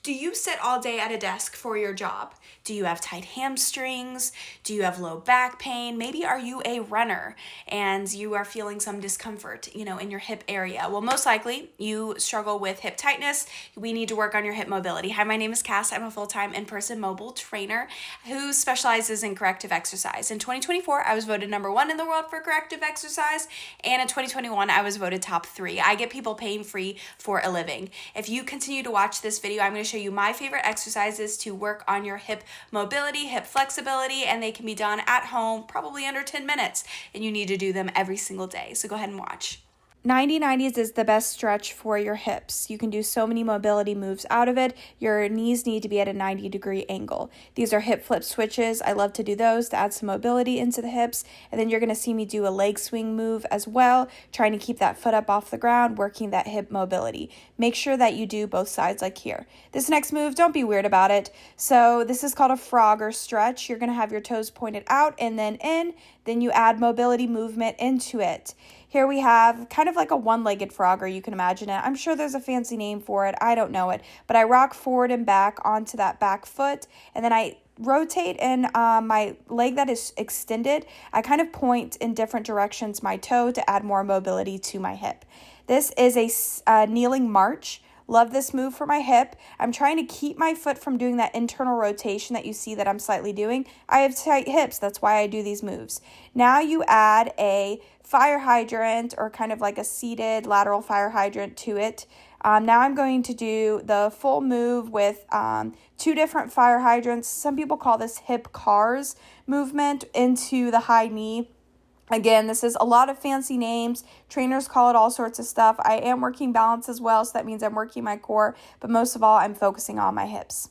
Do you sit all day at a desk for your job? Do you have tight hamstrings? Do you have low back pain? Maybe are you a runner and you are feeling some discomfort, in your hip area? Well, most likely you struggle with hip tightness. We need to work on your hip mobility. Hi, my name is Cass. I'm a full-time in-person mobile trainer who specializes in corrective exercise. In 2024, I was voted #1 in the world for corrective exercise, and in 2021, I was voted top 3. I get people pain free for a living. If you continue to watch this video, I'm going to show you my favorite exercises to work on your hip mobility, hip flexibility, and they can be done at home, probably under 10 minutes, and you need to do them every single day. So go ahead and watch. 90-90s is the best stretch for your hips. You can do so many mobility moves out of it. Your knees need to be at a 90-degree angle. These are hip flip switches. I love to do those to add some mobility into the hips. And then you're going to see me do a leg swing move as well, trying to keep that foot up off the ground, working that hip mobility. Make sure that you do both sides like here. This next move, don't be weird about it. So this is called a frog or stretch. You're going to have your toes pointed out and then in. Then you add mobility movement into it. Here we have kind of like a one-legged frog, or you can imagine it. I'm sure there's a fancy name for it. I don't know it. But I rock forward and back onto that back foot, and then I rotate in my leg that is extended. I kind of point in different directions my toe to add more mobility to my hip. This is a kneeling march. Love this move for my hip. I'm trying to keep my foot from doing that internal rotation that you see that I'm slightly doing. I have tight hips. That's why I do these moves. Now you add a fire hydrant, or kind of like a seated lateral fire hydrant to it. Now I'm going to do the full move with 2 different fire hydrants. Some people call this hip cars movement into the high knee. Again, this is a lot of fancy names. Trainers call it all sorts of stuff. I am working balance as well, so that means I'm working my core, but most of all, I'm focusing on my hips.